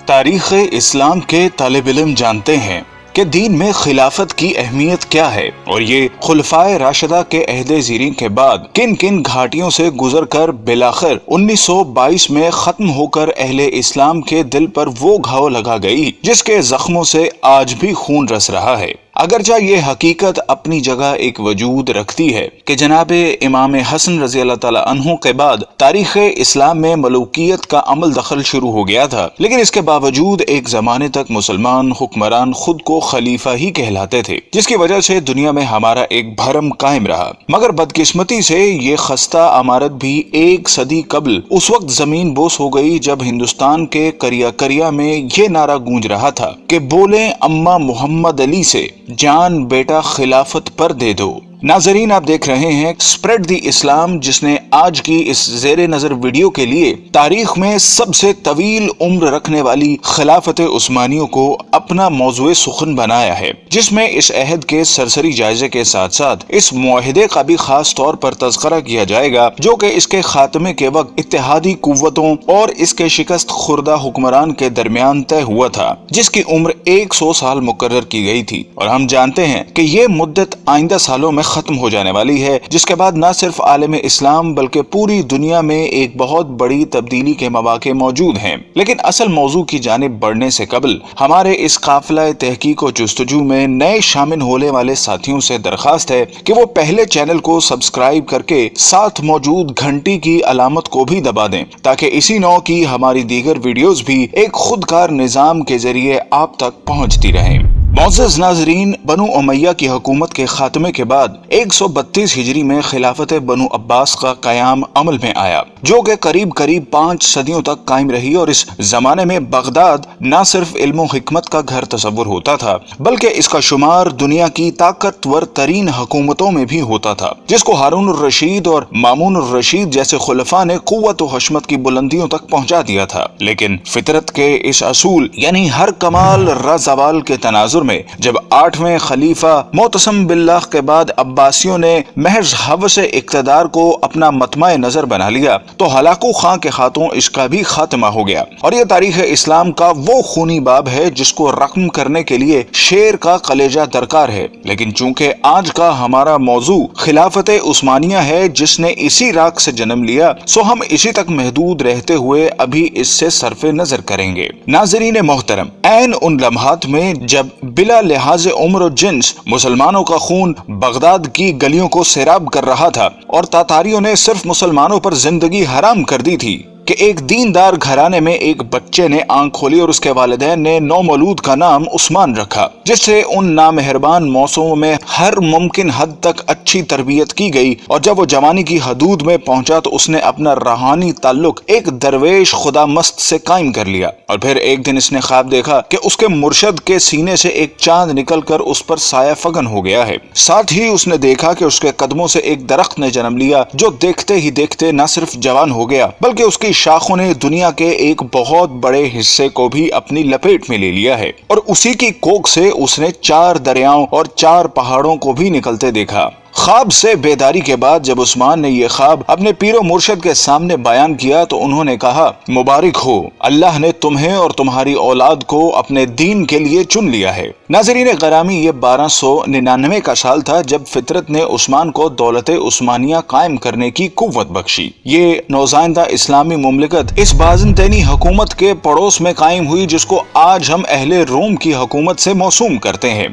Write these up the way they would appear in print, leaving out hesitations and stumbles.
تاریخ اسلام کے طالب علم جانتے ہیں کہ دین میں خلافت کی اہمیت کیا ہے اور یہ خلفائے راشدہ کے عہد زیریں کے بعد کن کن گھاٹیوں سے گزر کر بالآخر 1922 میں ختم ہو کر اہل اسلام کے دل پر وہ گھاؤ لگا گئی جس کے زخموں سے آج بھی خون رس رہا ہے۔ اگرچہ یہ حقیقت اپنی جگہ ایک وجود رکھتی ہے کہ جناب امام حسن رضی اللہ تعالی عنہ کے بعد تاریخ اسلام میں ملوکیت کا عمل دخل شروع ہو گیا تھا، لیکن اس کے باوجود ایک زمانے تک مسلمان حکمران خود کو خلیفہ ہی کہلاتے تھے، جس کی وجہ سے دنیا میں ہمارا ایک بھرم قائم رہا۔ مگر بدقسمتی سے یہ خستہ عمارت بھی ایک صدی قبل اس وقت زمین بوس ہو گئی جب ہندوستان کے کریا کریا میں یہ نعرہ گونج رہا تھا کہ بولیں اماں محمد علی سے، جان بیٹا خلافت پر دے دو۔ ناظرین، آپ دیکھ رہے ہیں اسپریڈ دی اسلام، جس نے آج کی اس زیر نظر ویڈیو کے لیے تاریخ میں سب سے طویل عمر رکھنے والی خلافت عثمانیوں کو اپنا موضوع سخن بنایا ہے، جس میں اس عہد کے سرسری جائزے کے ساتھ ساتھ اس معاہدے کا بھی خاص طور پر تذکرہ کیا جائے گا جو کہ اس کے خاتمے کے وقت اتحادی قوتوں اور اس کے شکست خوردہ حکمران کے درمیان طے ہوا تھا، جس کی عمر 100 سال مقرر کی گئی تھی، اور ہم جانتے ہیں کہ یہ مدت آئندہ سالوں میں ختم ہو جانے والی ہے، جس کے بعد نہ صرف عالم اسلام بلکہ پوری دنیا میں ایک بہت بڑی تبدیلی کے مواقع موجود ہیں۔ لیکن اصل موضوع کی جانب بڑھنے سے قبل ہمارے اس قافلہ تحقیق و جستجو میں نئے شامل ہونے والے ساتھیوں سے درخواست ہے کہ وہ پہلے چینل کو سبسکرائب کر کے ساتھ موجود گھنٹی کی علامت کو بھی دبا دیں تاکہ اسی نوع کی ہماری دیگر ویڈیوز بھی ایک خودکار نظام کے ذریعے آپ تک پہنچتی رہیں۔ معزز ناظرین، بنو امیہ کی حکومت کے خاتمے کے بعد 132 ہجری میں خلافت بنو عباس کا قیام عمل میں آیا، جو کہ قریب 5 صدیوں تک قائم رہی، اور اس زمانے میں بغداد نہ صرف علم و حکمت کا گھر تصور ہوتا تھا بلکہ اس کا شمار دنیا کی طاقتور ترین حکومتوں میں بھی ہوتا تھا، جس کو ہارون الرشید اور مامون الرشید جیسے خلفاء نے قوت و حشمت کی بلندیوں تک پہنچا دیا تھا۔ لیکن فطرت کے اس اصول یعنی ہر کمال زوال کے تناظر میں جب 8ویں خلیفہ معتصم باللہ کے بعد عباسیوں نے محض ہوس اقتدار کو اپنا مطمع نظر بنا لیا تو ہلاکو خاں کے ہاتھوں اس کا بھی خاتمہ ہو گیا، اور یہ تاریخ اسلام کا وہ خونی باب ہے جس کو رقم کرنے کے لیے شیر کا کلیجہ درکار ہے۔ لیکن چونکہ آج کا ہمارا موضوع خلافت عثمانیہ ہے جس نے اسی راگ سے جنم لیا، سو ہم اسی تک محدود رہتے ہوئے ابھی اس سے صرف نظر کریں گے۔ ناظرین محترم، عین ان لمحات میں جب بلا لحاظ عمر و جنس مسلمانوں کا خون بغداد کی گلیوں کو سیراب کر رہا تھا اور تاتاریوں نے صرف مسلمانوں پر زندگی حرام کر دی تھی کہ ایک دیندار گھرانے میں ایک بچے نے آنکھ کھولی اور اس کے والدین نے نومولود کا نام عثمان رکھا، جس سے ان نامہربان موسموں میں ہر ممکن حد تک اچھی تربیت کی گئی، اور جب وہ جوانی کی حدود میں پہنچا تو اس نے اپنا روحانی تعلق ایک درویش خدا مست سے قائم کر لیا، اور پھر ایک دن اس نے خواب دیکھا کہ اس کے مرشد کے سینے سے ایک چاند نکل کر اس پر سایہ فگن ہو گیا ہے۔ ساتھ ہی اس نے دیکھا کہ اس کے قدموں سے ایک درخت نے جنم لیا جو دیکھتے ہی دیکھتے نہ صرف جوان ہو گیا بلکہ اس کی شاخوں نے دنیا کے ایک بہت بڑے حصے کو بھی اپنی لپیٹ میں لے لیا ہے، اور اسی کی کوکھ سے اس نے 4 دریاؤں اور 4 پہاڑوں کو بھی نکلتے دیکھا۔ خواب سے بیداری کے بعد جب عثمان نے یہ خواب اپنے پیر و مرشد کے سامنے بیان کیا تو انہوں نے کہا، مبارک ہو، اللہ نے تمہیں اور تمہاری اولاد کو اپنے دین کے لیے چن لیا ہے۔ ناظرین گرامی، یہ 1299 کا سال تھا جب فطرت نے عثمان کو دولت عثمانیہ قائم کرنے کی قوت بخشی۔ یہ نوزائندہ اسلامی مملکت اس بازنطینی حکومت کے پڑوس میں قائم ہوئی جس کو آج ہم اہل روم کی حکومت سے موسوم کرتے ہیں۔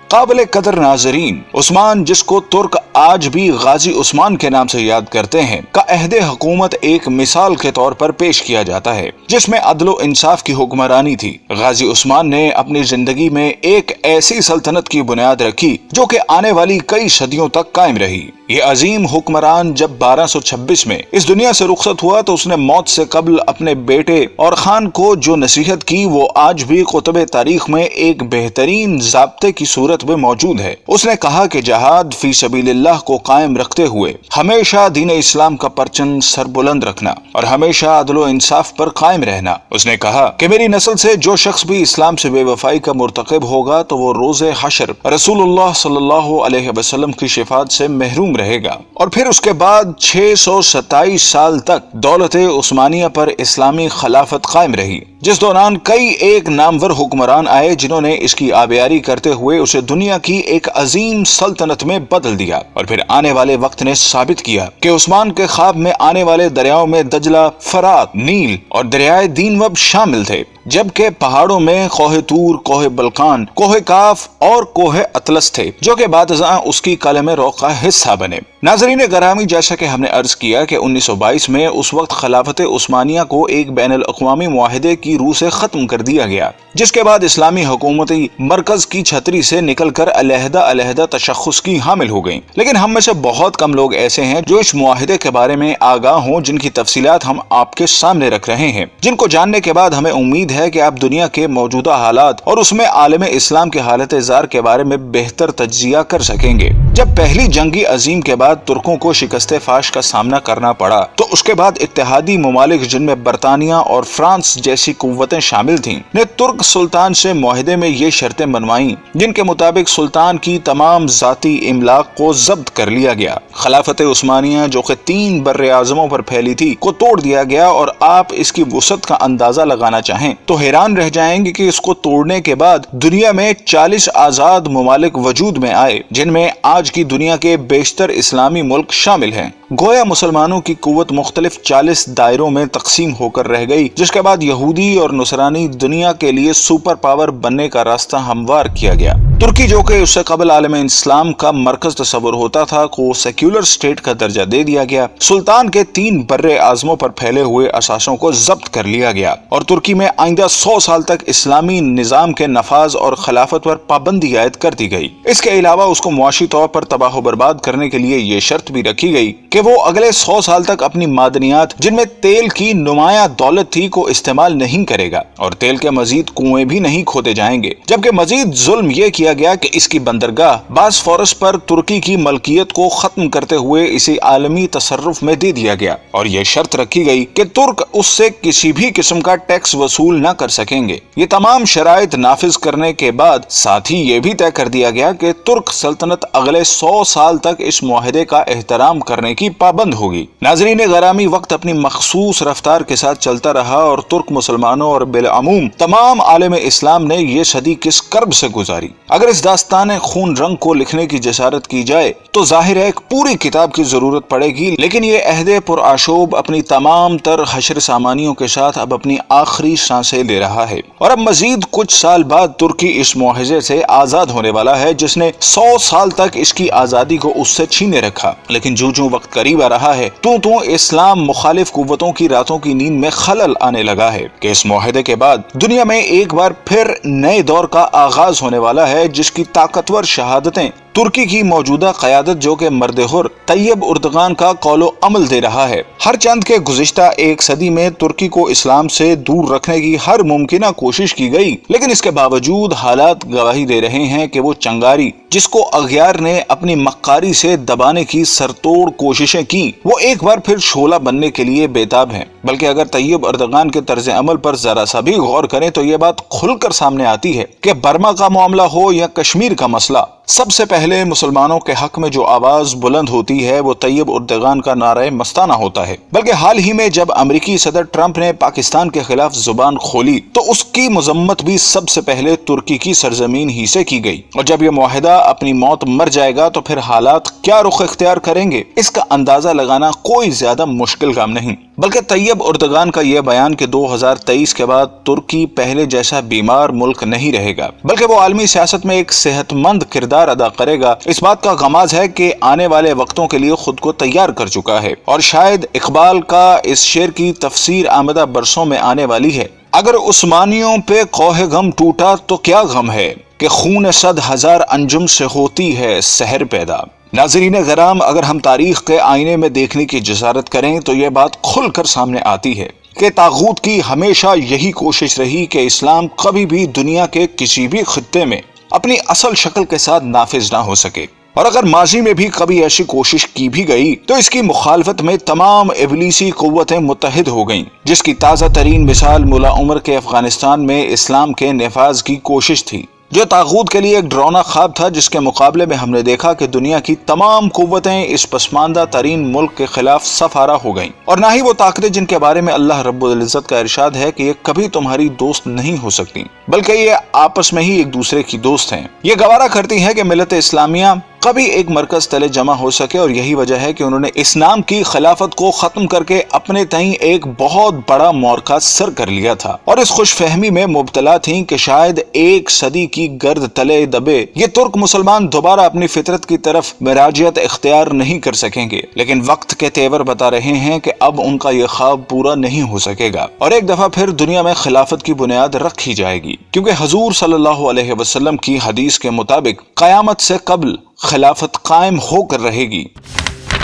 قابل قدر ناظرین، عثمان، جس کو ترک آج بھی غازی عثمان کے نام سے یاد کرتے ہیں، کا عہد حکومت ایک مثال کے طور پر پیش کیا جاتا ہے جس میں عدل و انصاف کی حکمرانی تھی۔ غازی عثمان نے اپنی زندگی میں ایک ایسی سلطنت کی بنیاد رکھی جو کہ آنے والی کئی صدیوں تک قائم رہی۔ یہ عظیم حکمران جب 1226 میں اس دنیا سے رخصت ہوا تو اس نے موت سے قبل اپنے بیٹے اور خان کو جو نصیحت کی وہ آج بھی کتب تاریخ میں ایک بہترین ضابطے کی صورت میں موجود ہے۔ اس نے کہا کہ جہاد فی سبیل اللہ کو قائم رکھتے ہوئے ہمیشہ دین اسلام کا پرچم سر بلند رکھنا اور ہمیشہ عدل و انصاف پر قائم رہنا۔ اس نے کہا کہ میری نسل سے جو شخص بھی اسلام سے بے وفائی کا مرتکب ہوگا تو وہ روز حشر رسول اللہ صلی اللہ علیہ وسلم کی شفاعت سے محروم رہے گا۔ اور پھر اس کے بعد 627 سال تک دولت عثمانیہ پر اسلامی خلافت قائم رہی، جس دوران کئی ایک نامور حکمران آئے جنہوں نے اس کی آبیاری کرتے ہوئے اسے دنیا کی ایک عظیم سلطنت میں بدل دیا۔ اور پھر آنے والے وقت نے ثابت کیا کہ عثمان کے خواب میں آنے والے دریاؤں میں دجلہ، فرات، نیل اور دریائے دینوب شامل تھے، جبکہ پہاڑوں میں کوہ طور، کوہ بلقان، کوہ کاف اور کوہ اطلس تھے جو کہ بعد ازاں اس کی قلم روح کا حصہ بنے۔ ناظرین گرامی، جیسا کہ ہم نے عرض کیا کہ 1922 میں اس وقت خلافت عثمانیہ کو ایک بین الاقوامی معاہدے کی روح سے ختم کر دیا گیا، جس کے بعد اسلامی حکومتی مرکز کی چھتری سے نکل کر علیحدہ علیحدہ تشخص کی حامل ہو گئیں۔ لیکن ہم میں سے بہت کم لوگ ایسے ہیں جو اس معاہدے کے بارے میں آگاہ ہوں، جن کی تفصیلات ہم آپ کے سامنے رکھ رہے ہیں، جن کو جاننے کے بعد ہمیں امید ہے کہ آپ دنیا کے موجودہ حالات اور اس میں عالم اسلام کے حالت زار کے بارے میں بہتر تجزیہ کر سکیں گے۔ جب پہلی جنگ عظیم کے بعد ترکوں کو شکست فاش کا سامنا کرنا پڑا تو اس کے بعد اتحادی ممالک جن میں برطانیہ اور فرانس جیسی قوتیں شامل تھیں نے ترک سلطان سے معاہدے میں یہ شرطیں بنوائیں جن کے مطابق سلطان کی تمام ذاتی املاک کو ضبط کر لیا گیا، خلافت عثمانیہ جو کہ 3 بر اعظموں پر پھیلی تھی کو توڑ دیا گیا، اور آپ اس کی وسعت کا اندازہ لگانا چاہیں تو حیران رہ جائیں گے کہ اس کو توڑنے کے بعد دنیا میں 40 آزاد ممالک وجود میں آئے، جن میں آج کی دنیا کے بیشتر اسلامی ملک شامل ہیں۔ گویا مسلمانوں کی قوت مختلف 40 دائروں میں تقسیم ہو کر رہ گئی، جس کے بعد یہودی اور نصرانی دنیا کے لیے سپر پاور بننے کا راستہ ہموار کیا گیا۔ ترکی جو کہ اس سے قبل عالم اسلام کا مرکز تصور ہوتا تھا کو سیکولر اسٹیٹ کا درجہ دے دیا گیا، سلطان کے 3 بر اعظموں پر پھیلے ہوئے اثاثوں کو ضبط کر لیا گیا، اور ترکی میں آئندہ 100 سال تک اسلامی نظام کے نفاذ اور خلافت پر پابندی عائد کر دی گئی۔ اس کے علاوہ اس کو معاشی طور پر تباہ و برباد کرنے کے لیے یہ شرط بھی رکھی گئی کہ وہ اگلے 100 سال تک اپنی معدنیات جن میں تیل کی نمایاں دولت تھی کو استعمال نہیں کرے گا، اور تیل کے مزید کنویں بھی نہیں کھودے جائیں گے۔ جبکہ مزید ظلم یہ کیا گیا کہ اس کی بندرگاہ باسفورس پر ترکی کی ملکیت کو ختم کرتے ہوئے اسے عالمی تصرف میں دے دیا گیا، اور یہ شرط رکھی گئی کہ ترک اس سے کسی بھی قسم کا ٹیکس وصول نہ کر سکیں گے۔ یہ تمام شرائط نافذ کرنے کے بعد ساتھ ہی یہ بھی طے کر دیا گیا کہ ترک سلطنت اگلے 100 سال تک اس معاہدے کا احترام کرنے کی پابند ہوگی۔ ناظرین گرامی، وقت اپنی مخصوص رفتار کے ساتھ چلتا رہا اور ترک مسلمانوں اور بالعموم تمام عالم اسلام نے یہ صدی کس کرب سے گزاری۔ اگر اس داستان خون رنگ کو لکھنے کی جسارت کی جائے تو ظاہر ہے ایک پوری کتاب کی ضرورت پڑے گی، لیکن یہ عہد پرآشوب اپنی تمام تر حشر سامانیوں کے ساتھ اب اپنی آخری سانسیں لے رہا ہے، اور اب مزید کچھ سال بعد ترکی اس معاہدے سے آزاد ہونے والا ہے جس نے 100 سال تک اس کی آزادی کو اس سے چھینے رکھا۔ لیکن جو وقت قریب آ رہا ہے تو اسلام مخالف قوتوں کی راتوں کی نیند میں خلل آنے لگا ہے کہ اس معاہدے کے بعد دنیا میں ایک بار پھر نئے دور کا آغاز ہونے والا ہے، جس کی طاقتور شہادتیں ترکی کی موجودہ قیادت جو کہ مرد حر طیب اردغان کا قول و عمل دے رہا ہے۔ ہر چند کے گزشتہ ایک صدی میں ترکی کو اسلام سے دور رکھنے کی ہر ممکنہ کوشش کی گئی، لیکن اس کے باوجود حالات گواہی دے رہے ہیں کہ وہ چنگاری جس کو اغیار نے اپنی مکاری سے دبانے کی سرتوڑ کوششیں کی، وہ ایک بار پھر شعلہ بننے کے لیے بےتاب ہیں۔ بلکہ اگر طیب اردغان کے طرز عمل پر ذرا سا بھی غور کریں تو یہ بات کھل کر سامنے آتی ہے کہ برما کا معاملہ ہو یا کشمیر کا مسئلہ، سب سے پہلے مسلمانوں کے حق میں جو آواز بلند ہوتی ہے وہ طیب اردغان کا نعرہ مستانہ ہوتا ہے۔ بلکہ حال ہی میں جب امریکی صدر ٹرمپ نے پاکستان کے خلاف زبان کھولی تو اس کی مذمت بھی سب سے پہلے ترکی کی سرزمین ہی سے کی گئی، اور جب یہ معاہدہ اپنی موت مر جائے گا تو پھر حالات کیا رخ اختیار کریں گے اس کا اندازہ لگانا کوئی زیادہ مشکل کام نہیں۔ بلکہ طیب اردغان کا یہ بیان کہ 2023 کے بعد ترکی پہلے جیسا بیمار ملک نہیں رہے گا بلکہ وہ عالمی سیاست میں ایک صحت مند کردار ادا کرے گا، اس بات کا غماز ہے کہ آنے والے وقتوں کے لیے خود کو تیار کر چکا ہے، اور شاید اقبال کا اس شعر کی تفسیر آمدہ برسوں میں آنے والی ہے: اگر عثمانیوں پہ کوہ غم ٹوٹا تو کیا غم ہے کہ خون 100,000 انجم سے ہوتی ہے سحر پیدا۔ ناظرین کرام، اگر ہم تاریخ کے آئینے میں دیکھنے کی جسارت کریں تو یہ بات کھل کر سامنے آتی ہے کہ طاغوت کی ہمیشہ یہی کوشش رہی کہ اسلام کبھی بھی دنیا کے کسی بھی خطے میں اپنی اصل شکل کے ساتھ نافذ نہ ہو سکے، اور اگر ماضی میں بھی کبھی ایسی کوشش کی بھی گئی تو اس کی مخالفت میں تمام ابلیسی قوتیں متحد ہو گئیں، جس کی تازہ ترین مثال ملا عمر کے افغانستان میں اسلام کے نفاذ کی کوشش تھی، جو طاغوت کے لیے ایک ڈراؤنا خواب تھا، جس کے مقابلے میں ہم نے دیکھا کہ دنیا کی تمام قوتیں اس پسماندہ ترین ملک کے خلاف صف آرا ہو گئیں، اور نہ ہی وہ طاقتیں جن کے بارے میں اللہ رب العزت کا ارشاد ہے کہ یہ کبھی تمہاری دوست نہیں ہو سکتی، بلکہ یہ آپس میں ہی ایک دوسرے کی دوست ہیں، یہ گوارا کرتی ہے کہ ملت اسلامیہ کبھی ایک مرکز تلے جمع ہو سکے، اور یہی وجہ ہے کہ انہوں نے اسلام کی خلافت کو ختم کر کے اپنے تئیں ایک بہت بڑا معرکہ سر کر لیا تھا، اور اس خوش فہمی میں مبتلا تھیں کہ شاید ایک صدی کی گرد تلے دبے یہ ترک مسلمان دوبارہ اپنی فطرت کی طرف مراجعت اختیار نہیں کر سکیں گے، لیکن وقت کے تیور بتا رہے ہیں کہ اب ان کا یہ خواب پورا نہیں ہو سکے گا، اور ایک دفعہ پھر دنیا میں خلافت کی بنیاد رکھی جائے گی، کیونکہ حضور صلی اللہ علیہ وسلم کی حدیث کے مطابق قیامت سے قبل خلافت قائم ہو کر رہے گی۔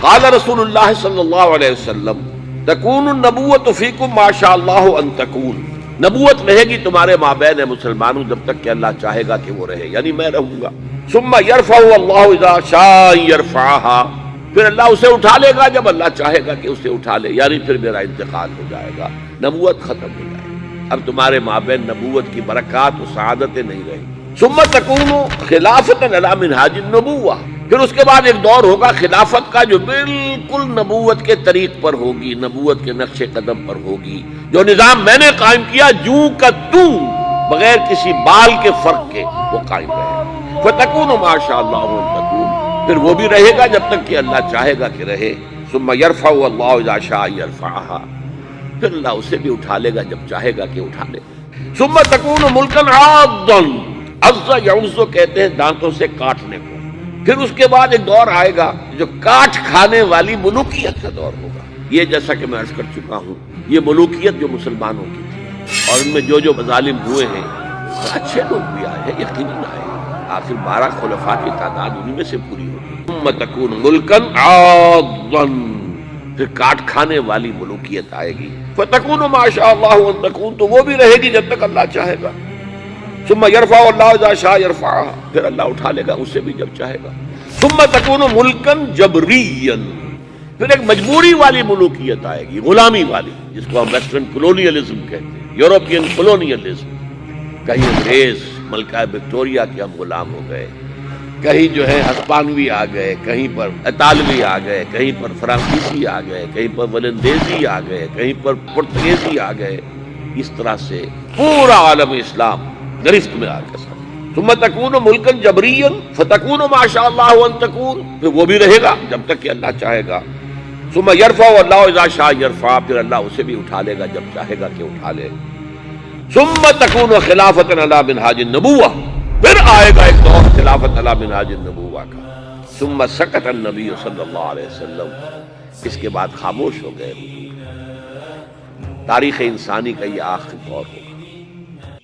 قال رسول اللہ صلی اللہ علیہ وسلم تکون النبوۃ فیکم ما شاء اللہ ان تکون، نبوت رہے گی تمہارے مابین مسلمانوں جب تک کہ اللہ چاہے گا کہ وہ رہے، یعنی میں رہوں گا۔ ثم یرفع اللہ اذا شاء یرفعها، پھر اللہ اسے اٹھا لے گا جب اللہ چاہے گا کہ اسے اٹھا لے، یعنی پھر میرا انتقال ہو جائے گا، نبوت ختم ہو جائے گی، اب تمہارے مابین نبوت کی برکات و سعادتیں نہیں رہیں گی۔ ثم تکون خلافت علی منہاج النبوہ، پھر اس کے بعد ایک دور ہوگا خلافت کا جو بالکل نبوت کے طریق پر ہوگی، نبوت کے نقش قدم پر ہوگی، جو نظام میں نے قائم کیا جوں کا توں، بغیر کسی بال کے فرق کے وہ قائم رہے۔ فتکون ما شاء اللہ ان تکون، پھر وہ بھی رہے گا جب تک کہ اللہ چاہے گا کہ رہے۔ ثم یرفع اللہ اذا شاء یرفعها، پھر اللہ اسے بھی اٹھا لے گا جب چاہے گا کہ اٹھا لے۔ ثم تکون ملکا عاضا، عض یعض کہتے ہیں دانتوں سے کاٹنے کو۔ پھر اس کے بعد ایک دور آئے گا جو کاٹ کھانے والی ملوکیت کا دور ہوگا۔ یہ جیسا کہ میں عرض کر چکا ہوں، یہ ملوکیت جو مسلمانوں کی تھی، اور ان میں جو مظالم ہوئے ہیں، اچھے لوگ بھی آئے ہیں، یقیناً آئے ہیں، آخر 12 خلفاء کی تعداد انہی میں سے پوری ہوگی۔ ثم تکون ملکا عاضا، پھر کاٹ کھانے والی ملوکیت آئے گی۔ فتکون ما شاء اللہ ان تکون، تو وہ بھی رہے گی جب تک اللہ چاہے گا۔ ثم یرفع اللہ اذا شاء یرفعها، پھر اللہ اٹھا لے گا اسے بھی جب چاہے گا۔ ثم تکون ملکا جبریا، پھر ایک مجبوری والی ملوکیت آئے گی، غلامی والی، جس کو ہم ویسٹرن کولونیلزم کہتے ہیں، یورپین کولونیلزم۔ کہیں انگریز ملکہ وکٹوریہ کے ہم غلام ہو گئے، کہیں جو ہے ہسپانوی آ گئے، کہیں پر اطالوی آ گئے، کہیں پر فرانسیسی آ گئے، کہیں پر ولندیزی آ گئے، کہیں پر پرتگیزی آ گئے، اس طرح سے پورا عالم اسلام گرفت میں آ کے ساتھ۔ ثم تکون ملکا جبریا فتکون ما شاء اللہ ان تکون، پھر وہ بھی رہے گا جب تک کہ اللہ چاہے گا۔ ثم یرفع اللہ اذا شاء یرفع، پھر اللہ اسے بھی اٹھا لے گا جب چاہے گا کہ اٹھا لے۔ ثم تکون خلافت علی منہاج النبوہ، پھر آئے گا ایک دور خلافت علی منہاج النبوہ کا۔ ثم سکت النبی صلی اللہ علیہ وسلم، اس کے بعد خاموش ہو گئے حضور۔ تاریخ انسانی کا یہ آخری دور ہوگا۔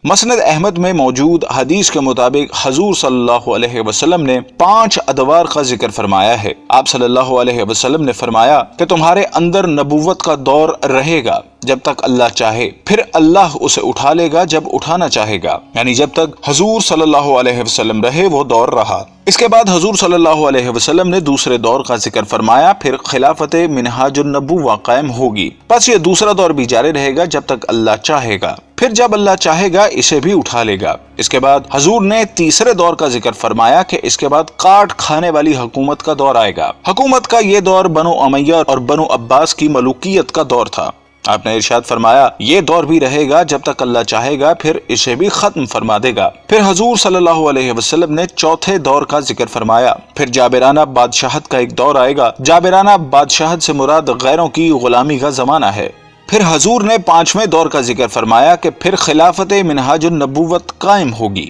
مسند احمد میں موجود حدیث کے مطابق حضور صلی اللہ علیہ وسلم نے 5 ادوار کا ذکر فرمایا ہے۔ آپ صلی اللہ علیہ وسلم نے فرمایا کہ تمہارے اندر نبوت کا دور رہے گا جب تک اللہ چاہے، پھر اللہ اسے اٹھا لے گا جب اٹھانا چاہے گا، یعنی جب تک حضور صلی اللہ علیہ وسلم رہے وہ دور رہا۔ اس کے بعد حضور صلی اللہ علیہ وسلم نے دوسرے دور کا ذکر فرمایا، پھر خلافت منہاج النبوہ قائم ہوگی، پس یہ دوسرا دور بھی جاری رہے گا جب تک اللہ چاہے گا، پھر جب اللہ چاہے گا اسے بھی اٹھا لے گا۔ اس کے بعد حضور نے تیسرے دور کا ذکر فرمایا کہ اس کے بعد کاٹ کھانے والی حکومت کا دور آئے گا۔ حکومت کا یہ دور بنو امیہ اور بنو عباس کی ملوکیت کا دور تھا۔ آپ نے ارشاد فرمایا یہ دور بھی رہے گا جب تک اللہ چاہے گا، پھر اسے بھی ختم فرما دے گا۔ پھر حضور صلی اللہ علیہ وسلم نے چوتھے دور کا ذکر فرمایا، پھر جابرانہ بادشاہت کا ایک دور آئے گا۔ جابرانہ بادشاہت سے مراد غیروں کی غلامی کا زمانہ ہے۔ پھر حضور نے 5ویں دور کا ذکر فرمایا کہ پھر خلافت منہاج النبوت قائم ہوگی۔